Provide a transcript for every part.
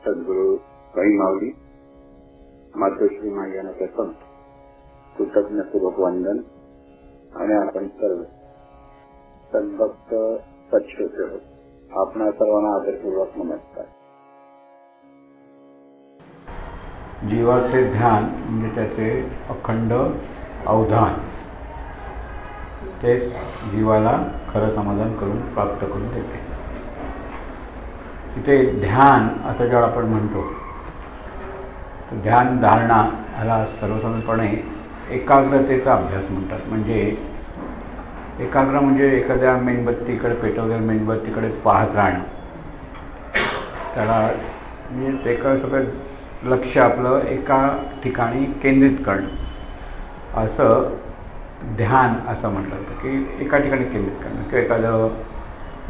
सद्गुरु वही माऊली मातोश्री माग्यानाचा संत कृतज्ञपूर्वक वंदन आणि आपण सर्व सद्भक्त सच्चोते आपणा सर्वांना आदरपूर्वक नमस्कार. जीवाचे ध्यान म्हणजे त्याचे अखंड अवधान, तेच जीवाला खरं समाधान करून प्राप्त करून देते. तिथे ध्यान असं जेव्हा आपण म्हणतो तर ध्यान धारणा ह्याला सर्वसाधारणपणे एकाग्रतेचा अभ्यास म्हणतात. म्हणजे एकाग्र म्हणजे एखाद्या मेणबत्तीकडे, पेटवलेल्या मेणबत्तीकडे पाहत राहणं, त्याला म्हणजे एका सगळं लक्ष आपलं एका ठिकाणी केंद्रित करणं, असं ध्यान असं म्हटलं जातं. की एका ठिकाणी केंद्रित करणं किंवा एखादं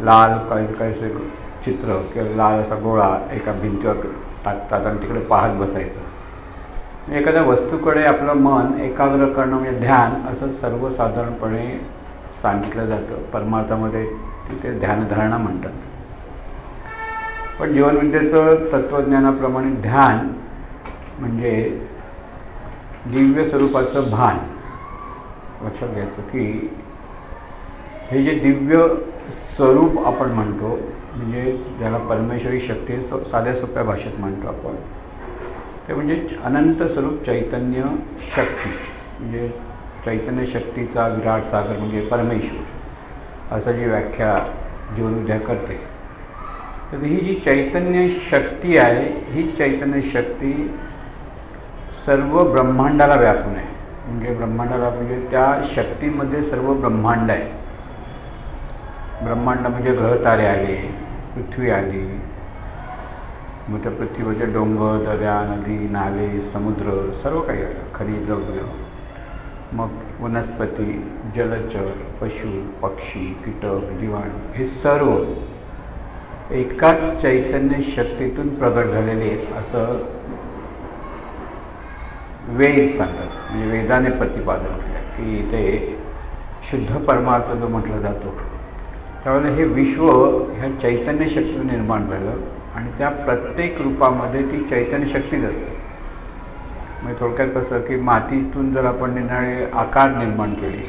लाल काही चित्र किंवा लाल असा गोळा एका भिंतीवर टाकतात आणि तिकडे पाहत बसायचं. एखाद्या वस्तूकडे आपलं मन एकाग्र करणं म्हणजे ध्यान असं सर्वसाधारणपणे सांगितलं जातं. परमार्थामध्ये तिथे ध्यानधारणा म्हणतात. पण जीवनविद्येचं तत्त्वज्ञानाप्रमाणे ध्यान म्हणजे दिव्य स्वरूपाचं भान. लक्षात घ्यायचं की हे जे दिव्य स्वरूप आपण म्हणतो, म्हणजे ज्याला परमेश्वरी शक्ती साध्या सोप्या भाषेत म्हणतो आपण, ते म्हणजे अनंत स्वरूप चैतन्य शक्ती, म्हणजे चैतन्य शक्तीचा विराट सागर म्हणजे परमेश्वर, असं जी व्याख्या जीवनविद्या करते. तर ही जी चैतन्य शक्ती आहे, ही चैतन्य शक्ती सर्व ब्रह्मांडाला व्यापून आहे. म्हणजे ब्रह्मांडाला म्हणजे त्या शक्तीमध्ये सर्व ब्रह्मांड आहे. ब्रह्मांड म्हणजे ग्रह तारे आले, पृथ्वी आली, मग त्या पृथ्वीवरचे डोंगर, दऱ्या, नदी, नाले, समुद्र सर्व काही आलं, खनिज द्रव्य, मग वनस्पती, जलचर, पशु, पक्षी, कीटक, जीवाणू, हे सर्व एकाच चैतन्य शक्तीतून प्रगट झालेले असं वेद सांगतात. म्हणजे वेदाने प्रतिपादन केलं की इथे शुद्ध परमार्थ जो म्हटला जातो, त्यावेळेला हे विश्व ह्या चैतन्य शक्तीतून निर्माण झालं आणि त्या प्रत्येक रूपामध्ये ती चैतन्य शक्तीच असते. म्हणजे थोडक्यात कसं की मातीतून जर आपण निराळे आकार निर्माण केले,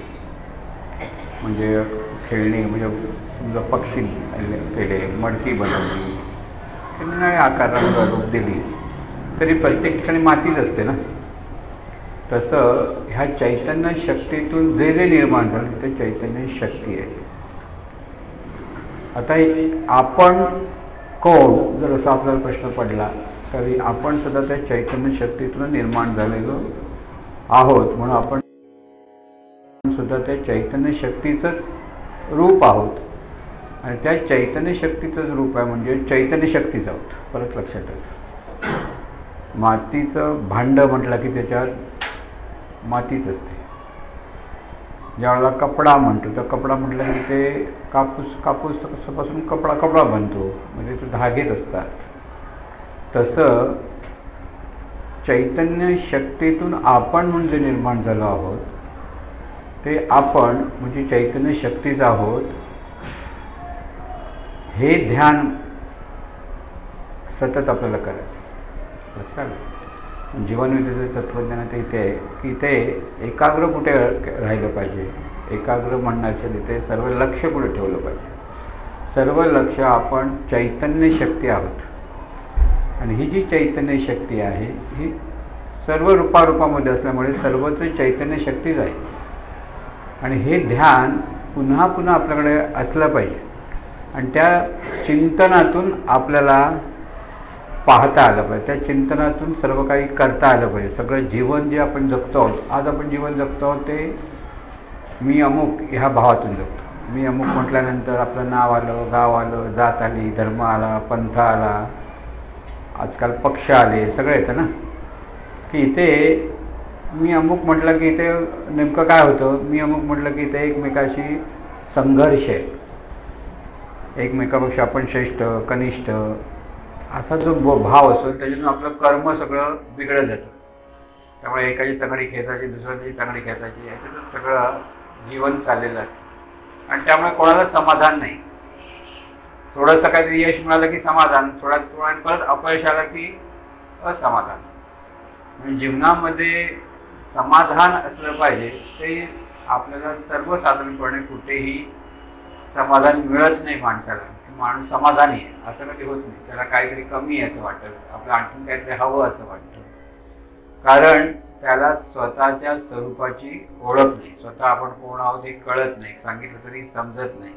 म्हणजे खेळणी, म्हणजे समजा पक्षी केले, मडकी बनवली, निराळे आकाराला रूप दिली, तरी प्रत्येक ठिकाणी मातीच असते ना. तसं ह्या चैतन्य शक्तीतून जे जे निर्माण झालं ते चैतन्य शक्ती आहे. आता आपण कोण, जर असा आपल्याला प्रश्न पडला तरी आपण सुद्धा त्या चैतन्य शक्तीतून निर्माण झालेलो आहोत, म्हणून आपण सुद्धा त्या चैतन्य शक्तीचंच रूप आहोत. आणि त्या चैतन्य शक्तीचंच रूप आहे म्हणजे चैतन्य शक्तीच आहोत. परत लक्षात ठेवा, मातीचं भांडं म्हटलं की त्याच्यात मातीच असते. ज्यावेळेला कपडा म्हणतो तर कपडा म्हटलं की ते कापूसपासून कपडा बनतो, म्हणजे ते धागेच असतात. तसं चैतन्य शक्तीतून आपण म्हणजे निर्माण झालो आहोत, ते आपण म्हणजे चैतन्य शक्तीच आहोत. हे ध्यान सतत आपल्याला करायचं. लक्षात जीवनविद्येचं तत्त्वज्ञानात इथे आहे की इथे एकाग्र कुठे राहिलं पाहिजे. एकाग्र म्हणण्याच्या तिथे सर्व लक्ष कुठे ठेवलं पाहिजे. सर्व लक्ष आपण चैतन्य शक्ती आहोत. आणि ही जी चैतन्य शक्ती आहे ही सर्व रूपामध्ये असल्यामुळे सर्वत्र चैतन्य शक्तीच आहे. आणि हे ध्यान पुन्हा पुन्हा आपल्याकडे असलं पाहिजे. आणि त्या चिंतनातून आपल्याला पाहता आलं पाहिजे, त्या चिंतनातून सर्व काही करता आलं पाहिजे. सगळं जीवन जे आपण जगतो आहोत, आज आपण जीवन जगतो आहोत ते मी अमुक ह्या भावातून जगतो. मी अमुक म्हटल्यानंतर आपलं नाव आलं, गाव आलं, जात आली, धर्म आला, पंथ आला, आजकाल पक्ष आले, सगळं येतं ना. की इथे मी अमुक म्हटलं की इथे नेमकं काय होतं, मी अमुक म्हटलं की इथे एकमेकाशी संघर्ष आहे. एकमेकापेक्षा आपण श्रेष्ठ, कनिष्ठ असा जो भाव असतो त्याच्यातून आपलं कर्म सगळं बिघडत जातं. त्यामुळे एकाची तंगडी खेचायची, दुसऱ्याची तंगडी खेचायची, याच्यातच सगळं जीवन चाललेलं असतं. आणि त्यामुळे कोणाला समाधान नाही. थोडंसं काहीतरी यश मिळालं की समाधान, थोड्या थोड्या परत अपयश आलं की असमाधान. म्हणजे जीवनामध्ये समाधान असलं पाहिजे. ते आपल्याला सर्वसाधारणपणे कुठेही समाधान मिळत नाही माणसाला. माणूस समाधानी आहे असं कधी होत नाही. त्याला काहीतरी कमी आहे असं वाटतं, आपलं आणखीन काहीतरी हवं असं वाटतं. कारण त्याला स्वतःच्या स्वरूपाची ओळख नाही. स्वतः आपण कोण आहोत हे कळत नाही, सांगितलं तरी समजत नाही.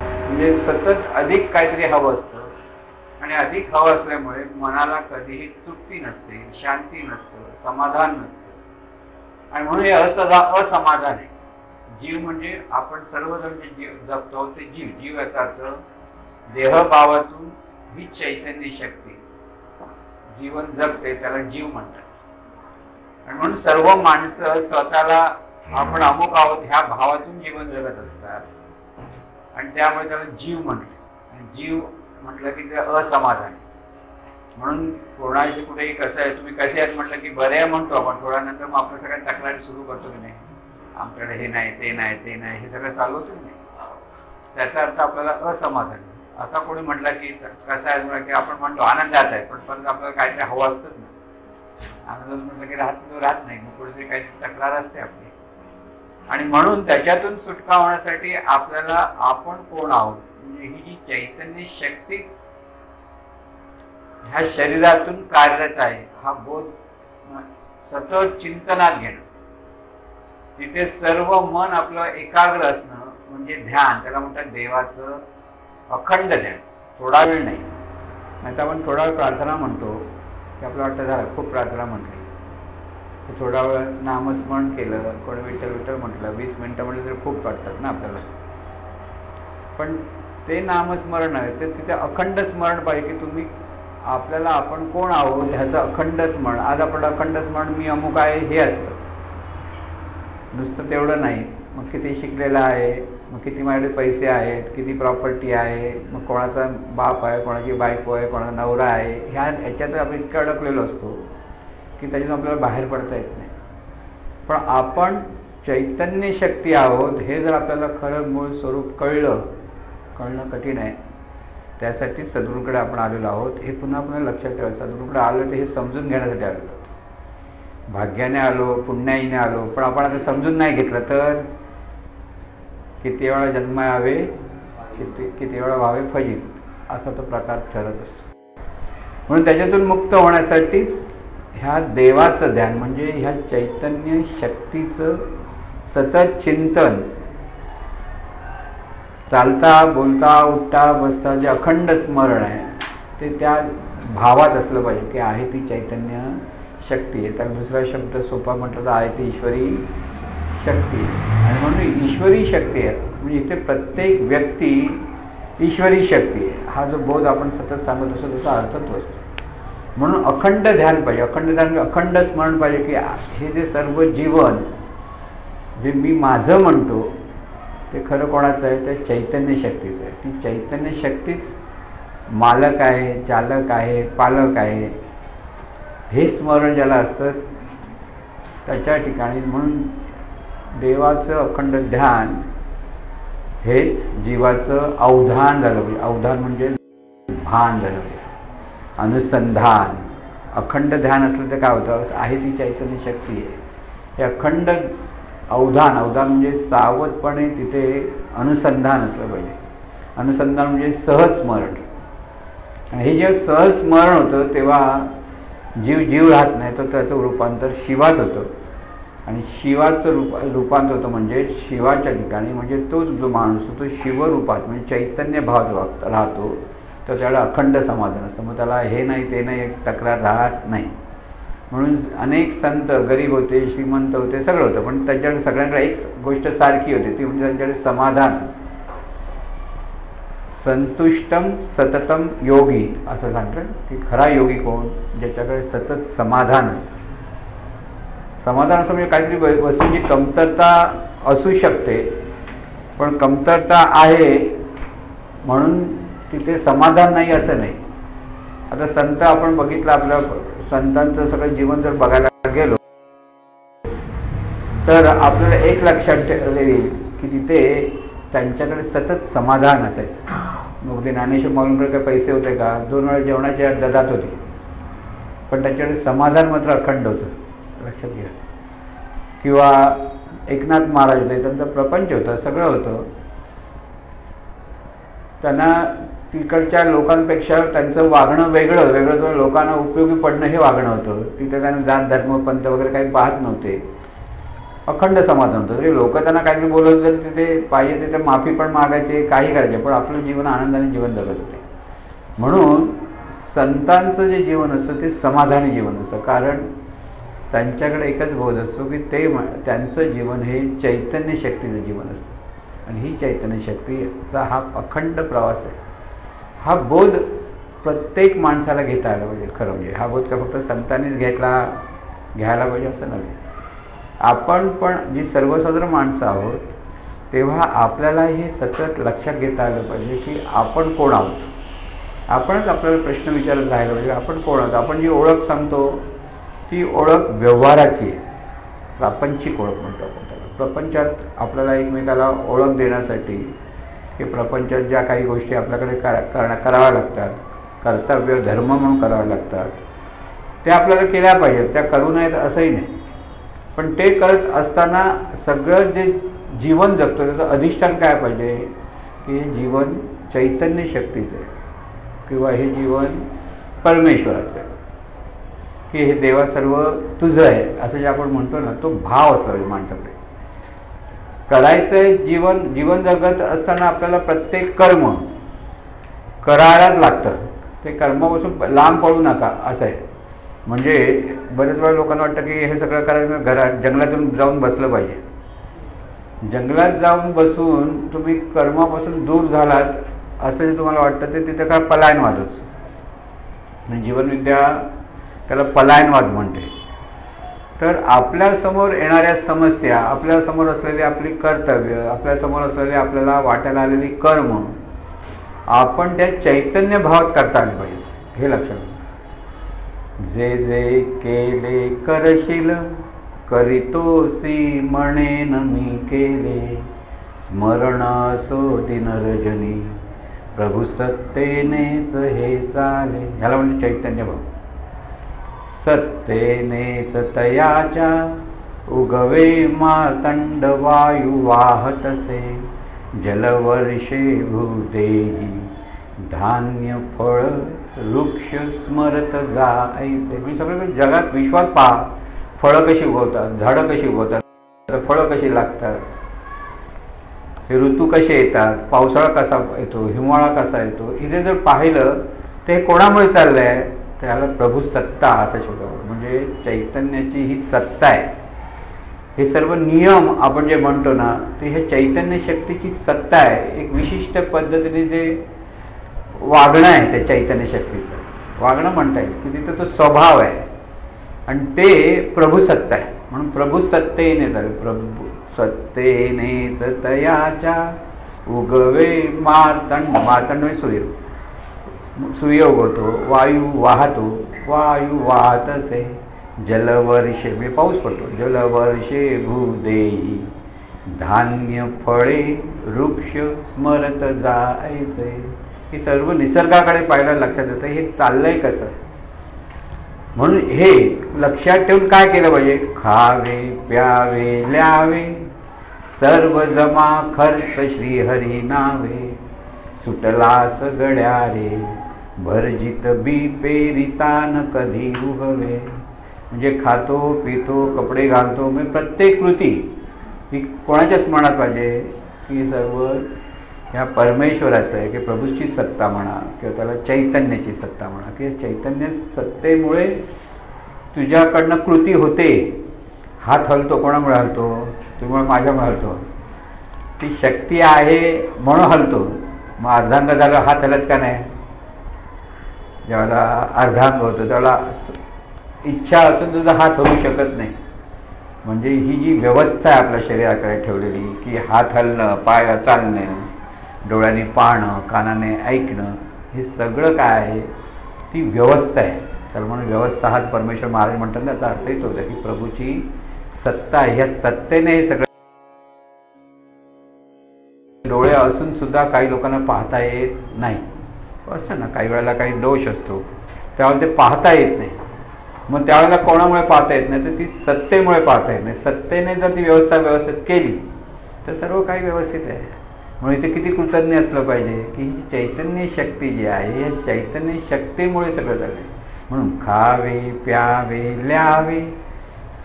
म्हणजे सतत अधिक काहीतरी हवं असतं आणि अधिक हवं असल्यामुळे मनाला कधीही तृप्ती नसते, शांती नसतं, समाधान नसतं. आणि म्हणून हे असमाधान आहे. जीव म्हणजे आपण सर्वजण जे जीव जगतो ते जीव. जीव याचा अर्थ देहभावातून ही चैतन्य शक्ती जीवन जगते, त्याला जीव म्हणतात. आणि म्हणून सर्व माणसं स्वतःला आपण अमुक आहोत ह्या भावातून जीवन जगत असतात आणि त्यामुळे त्याला जीव म्हणते. आणि जीव म्हटलं की ते असमाधान. म्हणून कोणाशी कुठेही कसं आहे, तुम्ही कसे आहेत म्हटलं की बरे आहे म्हणतो आपण. थोड्या नंतर मग आपल्या सगळ्या तक्रारी सुरू करतो की नाही, आमच्याकडे हे नाही, ते नाही, ते नाही, हे सगळं चालू होतं नाही. त्याचा अर्थ आपल्याला असमाधान. असा कोणी म्हटलं की कसं आहे की आपण म्हणतो आनंदात आहे, पण परत आपल्याला काहीतरी हवं असतंच नाही. आनंदात म्हटलं की राहत नाही, मग कुठेतरी काहीतरी तक्रार असते आपली. आणि म्हणून त्याच्यातून सुटका होण्यासाठी आपल्याला आपण कोण आहोत म्हणजे ही जी चैतन्य शक्तीच ह्या शरीरातून कार्यरत आहे हा बोध सतत चिंतनात घेणं. तिथे सर्व मन आपलं एकाग्र असणं म्हणजे ध्यान. त्याला म्हणतात देवाचं अखंड ध्यान. थोडा वेळ नाही. नाही तर आपण थोडा वेळ प्रार्थना म्हणतो की आपलं वाटतं झालं खूप प्रार्थना म्हटली, थोडा वेळ नामस्मरण केलं, कोणी विठ्ठल विठ्ठल म्हटलं, 20 मिनिटं म्हटलं तरी खूप वाटतात ना आपल्याला. पण ते नामस्मरण नाही, ते तिथे अखंड स्मरण पाहिजे की तुम्ही आपल्याला आपण कोण आहोत ह्याचं अखंड स्मरण. आज आपण अखंड स्मरण मी अमुक आहे हे असतं, नुसतं तेवढं नाही. मग किती शिकलेला आहे, मग किती माझ्याकडे पैसे आहेत, किती प्रॉपर्टी आहे, मग कोणाचा बाप आहे, कोणाची बायको आहे, कोणाचा नवरा आहे, ह्याच्यात आपण इतकं अडकलेलो असतो की त्याच्यातून आपल्याला बाहेर पडता येत नाही. पण आपण चैतन्य शक्ती आहोत हे जर आपल्याला खरं मूळ स्वरूप कळणं कठीण आहे. त्यासाठी सद्गुरूकडे आपण आलेलो आहोत हे पुन्हा लक्षात ठेवा. सद्गुरूकडे आलो ते हे समजून घेण्यासाठी आलेलो आहोत. भाग्याने आलो, पुण्याईने आलो, पण आपण आता समजून नाही घेतलं तर किती वेळा जन्म यावे, किती वेळा व्हावे फजित, असा तो प्रकार ठरत असतो. म्हणून त्याच्यातून मुक्त होण्यासाठीच ह्या देवाचं ध्यान म्हणजे ह्या चैतन्य शक्तीचं सतत चिंतन, चालता बोलता उठता बसता जे अखंड स्मरण आहे ते त्या भावात असलं पाहिजे की आहे ती चैतन्य शक्ती आहे. त्याला दुसरा शब्द सोपा म्हटलं तर आहे ती ईश्वरी शक्ती. आणि म्हणून ईश्वरी शक्ती आहे म्हणजे इथे प्रत्येक व्यक्ती ईश्वरी शक्ती आहे हा जो बोध आपण सतत सांगत असतो त्याचा अर्थत्व असतो. म्हणून अखंड ध्यान पाहिजे. अखंड ध्यान अखंड स्मरण पाहिजे की हे जे सर्व जीवन जे मी माझं म्हणतो ते खरं कोणाचं आहे, ते चैतन्य शक्तीचं आहे. ती चैतन्य शक्तीच मालक आहे, चालक आहे, पालक आहे. हे स्मरण ज्याला असतं त्याच्या ठिकाणी म्हणून देवाचं अखंड ध्यान हेच जीवाचं अवधान झालं पाहिजे. अवधान म्हणजे भान झालं पाहिजे, अनुसंधान. अखंड ध्यान असलं तर काय होतं, आहे ती चैतन्य शक्ती आहे हे अखंड अवधान. अवधान म्हणजे सावधपणे तिथे अनुसंधान असलं पाहिजे. अनुसंधान म्हणजे सहज स्मरण. आणि हे जे सहज स्मरण होतं तेव्हा जीव राहत नाही, तर त्याचं रूपांतर शिवात होतं. आणि शिवाचं रूपांतर होतं म्हणजे शिवाच्या ठिकाणी म्हणजे तोच जो माणूस तो शिवरूपात म्हणजे चैतन्य भावात राहतो, तर त्याला अखंड समाधान असतं. मग त्याला हे नाही ते नाही तक्रार राहत नाही. म्हणून अनेक संत गरीब होते, श्रीमंत होते, सगळं होतं, पण त्यांच्याकडे सगळ्यांकडे एक गोष्ट सारखी होती, ती म्हणजे त्यांच्याकडे समाधान. संतुष्टम सततम योगी असं सांगतात की खरा योगी कोण, ज्याच्याकडे सतत समाधान असतं. समाधान असं म्हणजे काहीतरी वस्तूंची कमतरता असू शकते, पण कमतरता आहे म्हणून तिथे समाधान नाही असं नाही. आता संत आपण बघितलं, आपल्या संतांचं सगळं जीवन जर बघायला गेलो तर आपल्याला एक लक्षात येईल की तिथे त्यांच्याकडे सतत समाधान असायचं. मग ते ज्ञानेश्वर माऊलींकडे काही पैसे होते का? 2 वेळा जेवणाची ददात होती, पण त्याच्याकडे समाधान मात्र अखंड होतं, लक्षात घ्या. किंवा एकनाथ महाराज होते, त्यांचा प्रपंच होता, सगळं होतं. त्यांना तिकडच्या लोकांपेक्षा त्यांचं वागणं वेगळं वेगळं तर लोकांना उपयोगी पडणं हे वागणं होतं. तिथे त्यांना जात धर्म पंथ वगैरे काही पाहत नव्हते, अखंड समाधान होतं. तरी लोक त्यांना काहीतरी बोलत तर तिथे पाहिजे तिथे माफी पण मागायचे, काही करायचे, पण आपलं जीवन आनंदाने जीवन जगत होते. म्हणून संतांचं जे जीवन असतं ते समाधानी जीवन असतं, कारण त्यांच्याकडे एकच बोध असतो की त्यांचं जीवन हे चैतन्य शक्तीचं जीवन असतं. आणि ही चैतन्य शक्तीचा हा अखंड प्रवास आहे. हा बोध प्रत्येक माणसाला घेता आला पाहिजे. खरं म्हणजे हा बोध का फक्त संतांनीच घ्यायला पाहिजे असं नव्हे. आपण पण जी सर्वसाधारण माणसं आहोत तेव्हा आपल्याला हे सतत लक्षात घेता आलं पाहिजे की आपण कोण आहोत. आपणच आपल्याला प्रश्न विचारत राहिला पाहिजे, आपण कोण आहोत. आपण जी ओळख सांगतो ती ओळख व्यवहाराची आहे, प्रापंचिक ओळख म्हणतो आपण त्याला. प्रपंचात आपल्याला एकमेकाला ओळख देण्यासाठी की प्रपंचात ज्या काही गोष्टी आपल्याकडे कराव्या लागतात, कर्तव्य धर्म म्हणून कराव्या लागतात, त्या आपल्याला केल्या पाहिजेत. त्या करू नयेत असंही नाही, पण ते करत असताना सगळं जे जीवन जगतो त्याचं अधिष्ठान काय पाहिजे की हे जीवन चैतन्य शक्तीचं आहे किंवा हे जीवन परमेश्वराचं आहे, की हे देवा सर्व तुझं आहे असं जे आपण म्हणतो ना, तो भाव असला पाहिजे माणसाकडे. करायचं जीवन जगत असताना आपल्याला प्रत्येक कर्म करायलाच लागतं. ते कर्मापासून लांब पडू नका असं आहे. म्हणजे बरेच वेळा लोकांना वाटतं की हे सगळं करायचं घरात जंगलातून जाऊन बसलं पाहिजे. जंगलात जाऊन बसून तुम्ही कर्मापासून दूर झालात असं जे तुम्हाला वाटतं ते तिथे काय पलायनवादच. म्हणजे जीवनविद्या त्याला पलायनवाद म्हणते. तर आपल्यासमोर येणाऱ्या समस्या, आपल्यासमोर असलेली आपली कर्तव्य, आपल्यासमोर असलेले आपल्याला वाटायला आलेली कर्म आपण त्या चैतन्य भावात करता आले पाहिजे, हे लक्षात. जे जे केले करशील करीतोसी म्हणेन मी केले, स्मरण असो दिन रजनी प्रभू सत्तेनेच हे चाले. ह्याला म्हणजे चैतन्य भाव. सत्तेनेच तयाच्या उगवे मार्तंड वायू वाहतसे, जलवर्षे भूदेही धान्य फळ वृक्ष स्मरत जायसे. मी सगळं जगात विश्वात पहा, फळं कशी उगवतात, झाडं कशी उगवतात, फळं कशी लागतात, हे ऋतू कसे येतात, पावसाळा कसा येतो, हिवाळा कसा येतो, इथे जर पाहिलं ते कोणामुळे चाललंय, त्याला प्रभू सत्ता असं शोधावं. म्हणजे चैतन्याची ही सत्ता आहे. हे सर्व नियम आपण जे म्हणतो ना ते हे चैतन्य शक्तीची सत्ता आहे. एक विशिष्ट पद्धतीने जे वागणं आहे त्या चैतन्य शक्तीचं वागणं म्हणता येईल की तिथं तो स्वभाव आहे आणि ते प्रभू सत्ता आहे. म्हणून प्रभू सत्तेने झालं. प्रभू सत्तेनेच तयाच्या उगवे मार्तंड. मार्तंड सूर्य उगवतो, वायू वाहतो, वायू वाहत असे, जलवर्षे म्हणजे पाऊस पडतो, जलवर्षे भूदेही धान्य फळे वृक्ष स्मरत जायसे. हे सर्व निसर्गाकडे पाहायला लक्षात येतं हे चाललंय कसं. म्हणून हे लक्षात ठेवून काय केलं पाहिजे, खावे प्यावे ल्यावे सर्व जमा खर्च श्रीहरी नावे, सुटलास गड्या रे भरजित बी पेरिता न कधी उगवे. म्हणजे खातो पितो कपडे घालतो म्हणजे प्रत्येक कृती ही कोणाच्या स्मरणात पाहिजे की सर्व ह्या परमेश्वराचं आहे, की प्रभूची सत्ता म्हणा किंवा त्याला चैतन्याची सत्ता म्हणा, की चैतन्य सत्तेमुळे तुझ्याकडनं कृती होते. हात हलतो कोणामुळे हलतो, तुझ्यामुळे माझ्यामुळे हलतो. ती शक्ती आहे म्हणून हलतो. मग अर्धांग झालं हात हलत का नाही. ज्यावेळेला अर्धांग होतं त्यावेळेला इच्छा असून तुझा हात होऊ शकत नाही. म्हणजे ही जी व्यवस्था आहे आपल्या शरीराकडे ठेवलेली की हात हलणं, पाय चालणे, डोळ्यांनी पाहणं, कानाने ऐकणं, हे सगळं काय आहे ती व्यवस्था आहे. तर म्हणून व्यवस्था हाच परमेश्वर महाराज म्हणतात ना, त्याचा अर्थ हेच होता की प्रभूची सत्ता, ह्या सत्तेने हे सगळं डोळे असून सुद्धा काही लोकांना पाहता येत नाही असं ना, काही वेळेला काही दोष असतो त्यावेळेला ते पाहता येत नाही. मग त्यावेळेला कोणामुळे पाहता येत नाही तर ती सत्तेमुळे पाहता येत नाही. सत्तेने जर ती व्यवस्था व्यवस्थित केली तर सर्व काही व्यवस्थित आहे. म्हणून इथे किती कृतज्ञ असलं पाहिजे की ही चैतन्य शक्ती जी आहे या चैतन्य शक्तीमुळे सगळं झालं आहे. म्हणून खावे प्यावे ल्यावे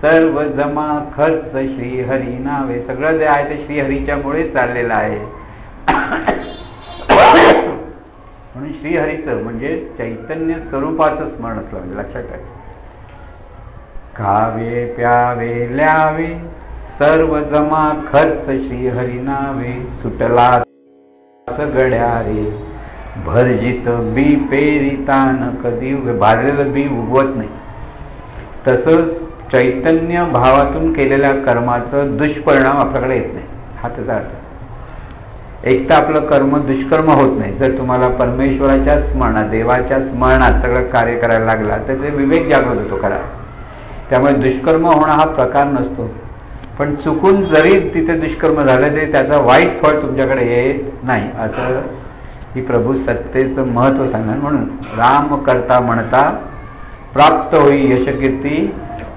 सर्व जमा खर्च श्रीहरी नावे, सगळं जे आहे ते श्रीहरीच्यामुळे चाललेलं आहे. म्हणून श्रीहरीचं म्हणजे चैतन्य स्वरूपाचं स्मरण असलं म्हणजे लक्षात ठेवायचं. खावे प्यावे ल्यावे सर्व जमा खर्च श्रीहरी नावे, सुटला गड्या रे भरजित बी पेरितान कधी भाजलेलं बी उगवत नाही. तसंच चैतन्य भावातून केलेल्या कर्माचं दुष्परिणाम आपल्याकडे येत नाही हा त्याचा अर्थ. एक तर आपलं कर्म दुष्कर्म होत नाही. जर तुम्हाला परमेश्वराच्या स्मरणात देवाच्या स्मरणात सगळं कार्य करायला लागला तर ते विवेक जागृत होतो खरा. त्यामुळे दुष्कर्म होणं हा प्रकार नसतो. पण चुकून जरी तिथे दुष्कर्म झालं तरी त्याचा वाईट फळ तुमच्याकडे येत नाही असं ही प्रभू सत्तेचं महत्त्व सांगणार. म्हणून राम करता म्हणता प्राप्त होई यशकीर्ती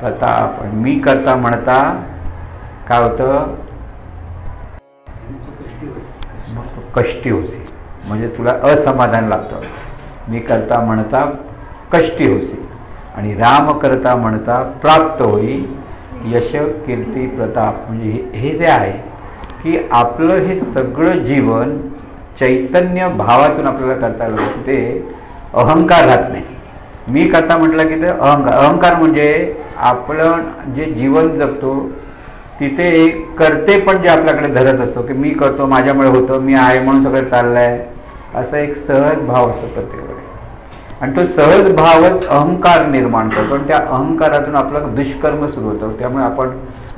प्रताप. मी करता म्हणता काय होतं कष्टी होसी म्हणजे तुला असमाधान लागतं. मी करता म्हणता कष्टी होसी आणि राम करता म्हणता प्राप्त होई यश कीर्ती प्रताप. म्हणजे हे जे आहे की आपलं हे सगळं जीवन चैतन्य भावातून आपल्याला करता आलं ते अहंकार राहत नाही. मी करता म्हटलं की ते अहंकार म्हणजे आपलं जे जीवन जगतो तिथे करते पण जे आपल्याकडे धरत असतो की मी करतो माझ्यामुळे होतं मी आहे म्हणून सगळं चाललंय असा एक सहज भाव असतो प्रत्येकाकडे. आणि तो सहज भावच अहंकार निर्माण करतो आणि त्या अहंकारातून आपलं दुष्कर्म सुरू होतं. त्यामुळे आपण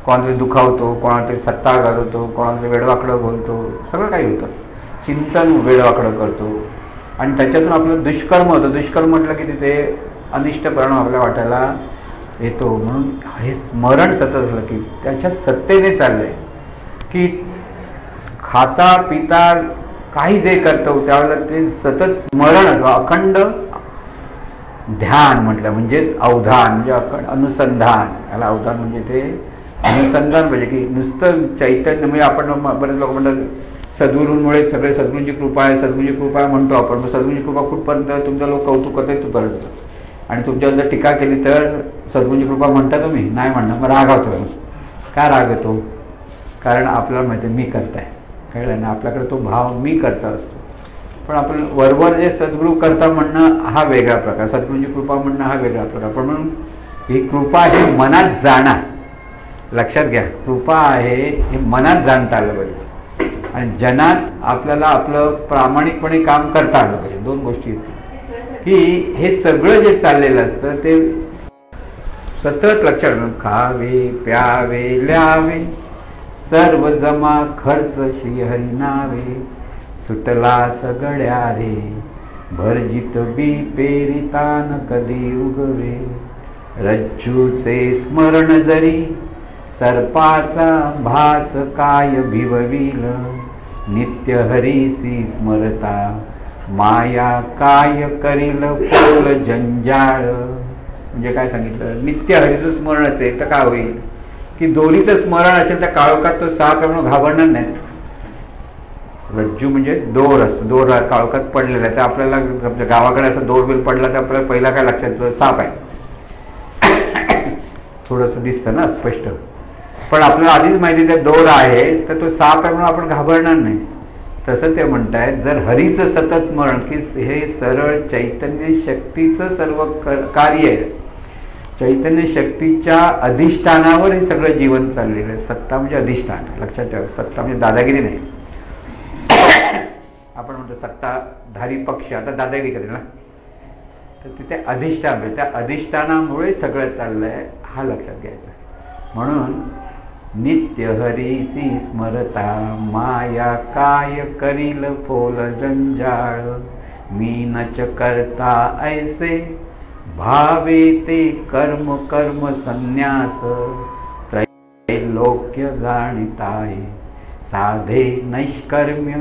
कोणाला दुखावतो, कोणाला सत्ता घालवतो, कोणाला वेडवाकडं बोलतो, सगळं काही होतं. चिंतन वेडवाकडं करतो आणि त्याच्यातून आपलं दुष्कर्म होतं. दुष्कर्म म्हटलं की तिथे अनिष्ट परिणाम आपल्याला वाटायला येतो. म्हणून हे स्मरण सतत असलं की त्याच्या सत्तेने चाललंय की खाता पिता काही जे करतो त्यावेळेला ते सतत स्मरण अखंड ध्यान म्हटलं म्हणजेच अवधान म्हणजे अनुसंधान. याला अवधान म्हणजे ते अनुसंधान म्हणजे की नुसतं चैतन्य म्हणजे आपण बरेच लोक म्हणतात सद्गुरूंमुळे सगळे सद्गुरूंची कृपा आहे सद्गुरूंची कृपा आहे म्हणतो आपण. मग सद्गुरूंची कृपा कुठपर्यंत तुमचं लोक कौतुक करतात तिथपर्यंत आणि तुमच्यावर जर टीका केली तर सद्गुरूंची कृपा म्हणता तुम्ही नाही म्हणणं मग राग होतो. काय राग येतो? कारण आपल्याला माहिती मी करताय कळलं ना. आपल्याकडे तो भाव मी करता असतो. पण आपण वरवर जे सद्गुरू करता म्हणणं हा वेगळा प्रकार, सद्गुरूंची कृपा म्हणणं हा वेगळा प्रकार. पण म्हणून ही कृपा हे मनात जाणार लक्षात घ्या. कृपा आहे हे मनात जाणता आलं पाहिजे आणि जनात आपल्याला आपलं प्रामाणिकपणे काम करता आलं पाहिजे. दोन गोष्टी आहेत की हे सगळं जे चाललेलं असतं ते सतत लक्षात ठेवून खावे प्यावे ल्यावे सर्व जमा खर्च श्रीहरी नावे, सुटला सगळ्या रे भरजित बी पेरितान कधी उगवे, रज्जूचे स्मरण जरी सर्पाचा भास काय भिवविल, नित्य हरीसी स्मरता माया काय करील पोल जंजाळ. म्हणजे काय सांगितलं? नित्य हरीचं स्मरण असेल तर काय होईल की दोरीचं स्मरण असेल तर काळोखात तो साप म्हणून घाबरणार नाही. रज्जू म्हणजे दोर असतो. दोर काळोखात पडलेला आहे तर आपल्याला गावाकडे असं दोर बिल पडला तर आपल्याला पहिला काय लक्षात येतं? साप आहे. थोडंसं दिसतं ना स्पष्ट. पण आपल्याला आधीच माहिती त्या दोर आहे तर तो साप आहे म्हणून आपण घाबरणार नाही. तसं ते म्हणतायत जर हरीचं सतत स्मरण की हे सरळ चैतन्य शक्तीचं सर्व कार्य आहे. चैतन्य शक्तीच्या अधिष्ठानावर हे सगळं जीवन चाललेलं आहे. सत्ता म्हणजे अधिष्ठान लक्षात ठेवा. सत्ता म्हणजे दादागिरी नाही. आपण म्हणतो सत्ताधारी पक्ष आता दादागिरी करेल ना. तर तिथे अधिष्ठान आहे. त्या अधिष्ठानामुळे सगळं चाललंय हा लक्षात घ्यायचा. म्हणून नित्य हरीसी स्मरता माया काय करील फोल जंजाळ, मी नच करता ऐसे भावे ते कर्म कर्म संन्यास, त्रैलोक्य जाणिताय साधे नैष्कर्म्य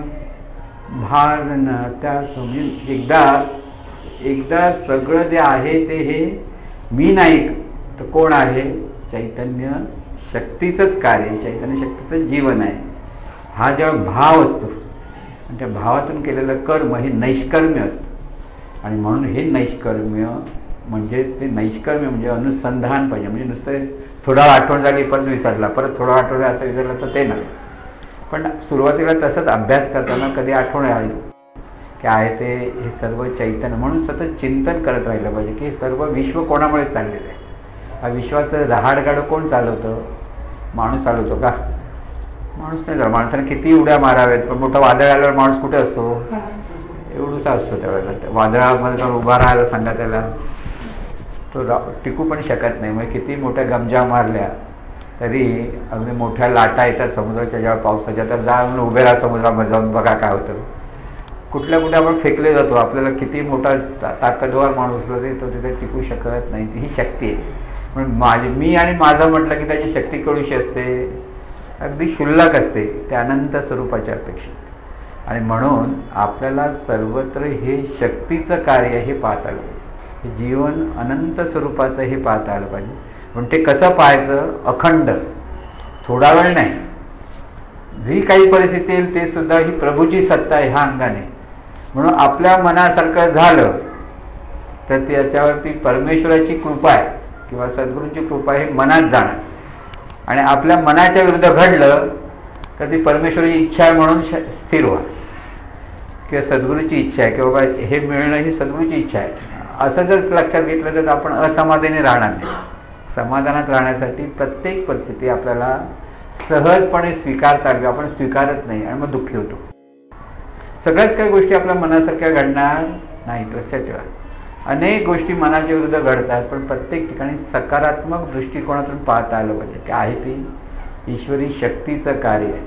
भार न त्या म्हणजे एकदा सगळं जे आहे ते हे मी नाही तर कोण आहे? चैतन्य शक्तीचंच कार्य, चैतन्य शक्तीचं जीवन आहे. हा जेव्हा भाव असतो आणि त्या भावातून केलेलं कर्म हे नैष्कर्म्य असतं. आणि म्हणून हे नैष्कर्म्य म्हणजेच ते नैष्कर्म्य म्हणजे अनुसंधान पाहिजे. म्हणजे नुसतं थोडा आठवण झाली परत विसरला, परत थोडा आठवण झाला असं विसरलं तर ते नाही. पण सुरुवातीला तसंच अभ्यास करताना कधी आठवण आली की आहे ते हे सर्व चैतन्य, म्हणून सतत चिंतन करत राहिलं पाहिजे की हे सर्व विश्व कोणामुळे चाललेलं आहे. हा विश्वाचं रहाडगाडं कोण चालवतं? माणूस चालवतो का? माणूस नाही चालव. माणसाने किती उड्या माराव्यात, पण मोठा वादळ आल्यावर माणूस कुठे असतो? एवढूसा असतो त्यावेळेला. वादळामध्ये जाऊन उभा राहायला सांगा त्याला, तो टिकू पण शकत नाही. मग किती मोठ्या गमजा मारल्या तरी अगदी मोठ्या लाटा येतात समुद्राच्या जेव्हा पावसाच्या, तर जाऊन उभे राहा समुद्रामध्ये जाऊन बघा काय होतं. कुठल्या कुठे आपण फेकले जातो. आपल्याला किती मोठा ताकदवार माणूस असला तरी तो तिथे टिकू शकत नाही. ही शक्ती आहे. पण मी आणि माझं म्हटलं की त्याची शक्ती केवढीशी असते? अगदी क्षुल्लक असते, ते अनंत स्वरूपाच्या अपेक्षित. आणि म्हणून आपल्याला सर्वत्र हे शक्तीचं कार्य हे पाहता आलं पाहिजे. हे जीवन अनंत स्वरूपाचं हे पाहता आलं पाहिजे. पण ते कसं पाहायचं? अखंड, थोडा वेळ नाही. जी काही परिस्थिती येईल ते सुद्धा ही प्रभूची सत्ता आहे ह्या अंगाने. म्हणून आपल्या मनासारखं झालं तर त्याच्यावरती परमेश्वराची कृपा आहे किंवा सद्गुरूंची कृपा हे मनात जाणं. आणि आपल्या मनाच्या विरुद्ध घडलं तर ती परमेश्वराची इच्छा आहे म्हणून स्थिर व्हा, किंवा सद्गुरूची इच्छा आहे की बाबा हे मिळणं ही सद्गुरूची इच्छा आहे, असं जर लक्षात घेतलं तर आपण असमाधानी राहणार नाही. समाधानात राहण्यासाठी प्रत्येक परिस्थिती आपल्याला सहजपणे स्वीकारता आली. आपण स्वीकारत नाही आणि मग दुःखी होतो. सगळ्याच काही गोष्टी आपल्या मनासारख्या घडणार नाहीत, लक्षात ठेवा. अनेक गोष्टी मनाच्या विरुद्ध घडतात, पण प्रत्येक ठिकाणी सकारात्मक दृष्टिकोनातून पाहता आलं पाहिजे की आहे ती ईश्वरी शक्तीचं कार्य आहे.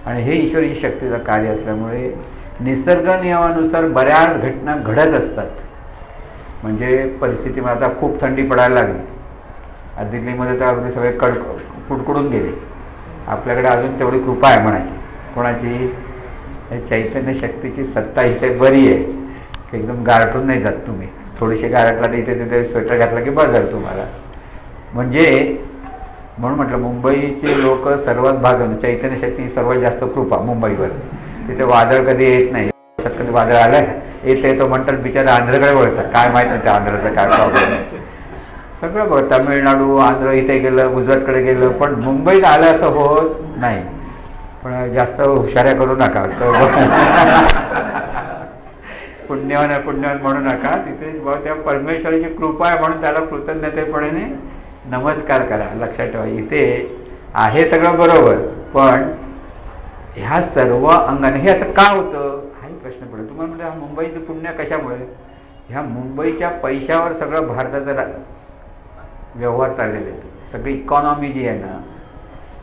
आणि हे ईश्वरी शक्तीचं कार्य असल्यामुळे निसर्ग नियमानुसार बऱ्याच घटना घडत असतात. म्हणजे परिस्थितीमध्ये आता खूप थंडी पडायला लागली, दिल्लीमध्ये तर अगदी सगळे कुडकुडून गेले. आपल्याकडे अजून तेवढी कृपा आहे म्हणायची. कोणाची? चैतन्य शक्तीची सत्ता इथे बरी आहे की एकदम गारठून नाही जात तुम्ही. थोडीशी गारटला तर इथे तिथे स्वेटर घातला की बस झालं तुम्हाला. म्हणजे म्हणून म्हटलं मुंबईचे लोक सर्वात भागवून चैतन्य शक्ती सर्वात जास्त कृपा मुंबईवर. तिथे वादळ कधी येत नाही. कधी वादळ आलं येते तो म्हणतात बिचारा आंध्रकडे वळतात. काय माहीत नाही त्या आंध्राचा काय प्रॉब्लेम आहे. सगळं बघ, तामिळनाडू आंध्र इथे गेलं, गुजरातकडे गेलं, पण मुंबईत आलं असं होत नाही. पण जास्त हुशाऱ्या करू नका, पुण्यवान म्हणू नका. तिथे त्या परमेश्वराची कृपा आहे म्हणून त्याला कृतज्ञतेपणे नमस्कार करा. लक्षात ठेवा, इथे आहे सगळं बरोबर, पण ह्या सर्व अंगाने हे असं का होतं हाही प्रश्न पडतो तुम्हाला. म्हणजे हा मुंबईचं पुण्य कशामुळे? ह्या मुंबईच्या पैशावर सगळं भारताचं व्यवहार चाललेले आहेत. सगळी इकॉनॉमी जी आहे ना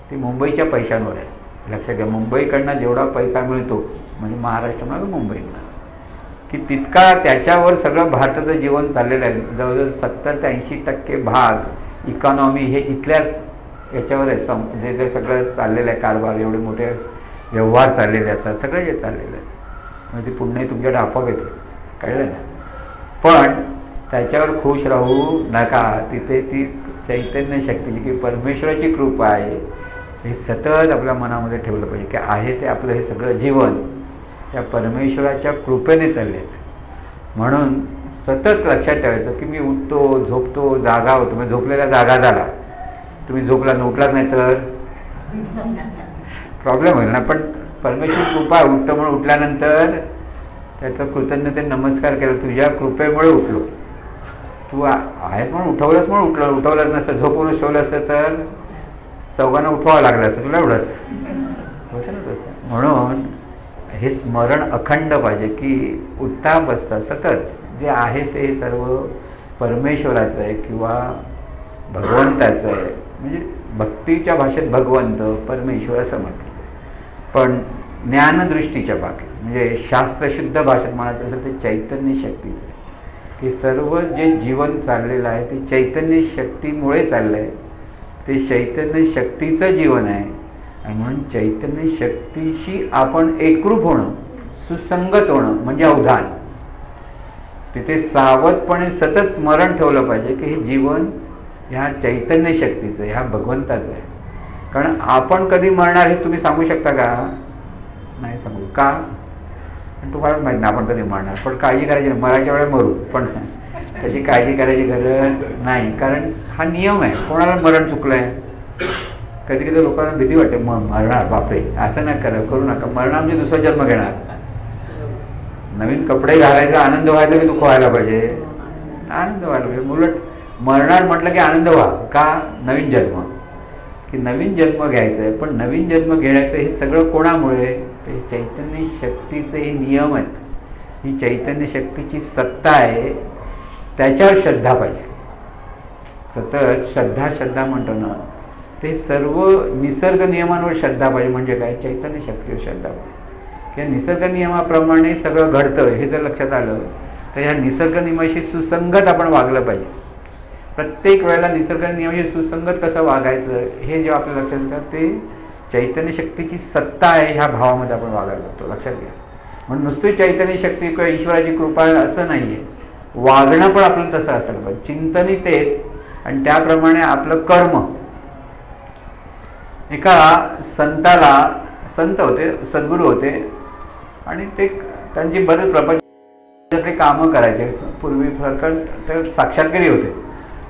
ती मुंबईच्या पैशांवर आहे. लक्षात घ्या, मुंबईकडनं जेवढा पैसा मिळतो म्हणजे महाराष्ट्रामध्ये मुंबईकडनं की तितका त्याच्यावर सगळं भारताचं जीवन चाललेलं आहे. जवळजवळ 70 ते 80% भाग इकॉनॉमी हे इथल्याच याच्यावर आहे. जे सगळं चाललेलं आहे कारभार, एवढे मोठे व्यवहार चाललेले असतात, सगळं जे चाललेलं आहे. म्हणजे ती पुण्य तुमच्याकडे आपोआप येते, कळलं ना. पण त्याच्यावर खुश राहू नका. तिथे ती चैतन्य शक्तीची की परमेश्वराची कृपा आहे हे सतत आपल्या मनामध्ये ठेवलं पाहिजे की आहे ते आपलं हे सगळं जीवन त्या परमेश्वराच्या कृपेने चालले आहेत. म्हणून सतत लक्षात ठेवायचं की मी उठतो, झोपतो, जागा होतो. म्हणजे झोपलेला जागा झाला, तुम्ही झोपला उठलाच नाही तर प्रॉब्लेम होईल ना. पण परमेश्वर कृपा उठतं म्हणून उठल्यानंतर त्याचं कृतज्ञतेने नमस्कार केला, तुझ्या कृपेमुळे उठलो. तू आहेस म्हणून उठवलंच म्हणून उठलं. उठवलंच नसतं, झोपूनच ठेवलं असतं तर चौघांना उठवावं लागलं असतं तुला. एवढंच होतं ना तसं. म्हणून हे स्मरण अखंड पाहिजे की उठता बसता सतत जे आहे ते सर्व परमेश्वराचं आहे किंवा भगवंताचं आहे. म्हणजे भक्तीच्या भाषेत भगवंत परमेश्वर असं म्हटलं, पण ज्ञानदृष्टीच्या बाबतीत म्हणजे शास्त्रशुद्ध भाषेत म्हणायचं असेल ते चैतन्य शक्तीचं आहे की सर्व जे जीवन चाललेलं आहे ते चैतन्य शक्तीमुळे चाललं आहे. ते चैतन्य शक्तीचं जीवन आहे. आणि म्हणून चैतन्य शक्तीशी आपण एकरूप होणं, सुसंगत होणं म्हणजे अवधान. तिथे सावधपणे सतत स्मरण ठेवलं पाहिजे की हे जीवन ह्या चैतन्य शक्तीचं, ह्या भगवंताचं आहे. कारण आपण कधी मरणार हे तुम्ही सांगू शकता का? नाही सांगू. का? तुम्हालाच माहिती नाही आपण कधी मरणार. पण काळजी करायची नाही, मरायच्या वेळेला मरू, पण त्याची काळजी करायची गरज नाही. कारण हा नियम आहे. कोणाला मरण चुकलंय? कधी कधी लोकांना भीती वाटते, मरणार बापरे, असं नाही करू नका. मरणार म्हणजे दुसरा जन्म घेणार. नवीन कपडे घालायचा आनंद व्हायचा की दुःख व्हायला पाहिजे? आनंद व्हायला पाहिजे. उलट मरणार म्हटलं की आनंद व्हा. का? नवीन जन्म, की नवीन जन्म घ्यायचं आहे. पण नवीन जन्म घेण्याचं हे सगळं कोणामुळे? ते चैतन्य शक्तीचे हे नियम आहेत. ही चैतन्य शक्तीची सत्ता आहे, त्याच्यावर श्रद्धा पाहिजे. सतत श्रद्धा म्हणतो ना, ते सर्व निसर्ग नियमांवर श्रद्धा पाहिजे. म्हणजे काय? चैतन्य शक्तीवर श्रद्धा पाहिजे. या निसर्ग नियमाप्रमाणे सगळं घडतं हे जर लक्षात आलं तर ह्या निसर्ग नियमाशी सुसंगत आपण वागलं पाहिजे. प्रत्येक वेळेला निसर्ग नियमाशी सुसंगत कसं वागायचं हे जेव्हा आपल्या लक्षात येतं, ते चैतन्य शक्तीची सत्ता आहे ह्या भावामध्ये आपण वागायला लागतो. लक्षात घ्या. म्हणून नुसती चैतन्य शक्ती किंवा ईश्वराची कृपा असं नाहीये, वागणं पण आपलं तसं असायला पाहिजे. चिंतनही तेच, आणि त्याप्रमाणे आपलं कर्म. एका संताला, संत होते, सद्गुरू होते, आणि ते त्यांची बरेच प्रपंच कामं करायचे. पूर्वी ते साक्षात्कारी होते.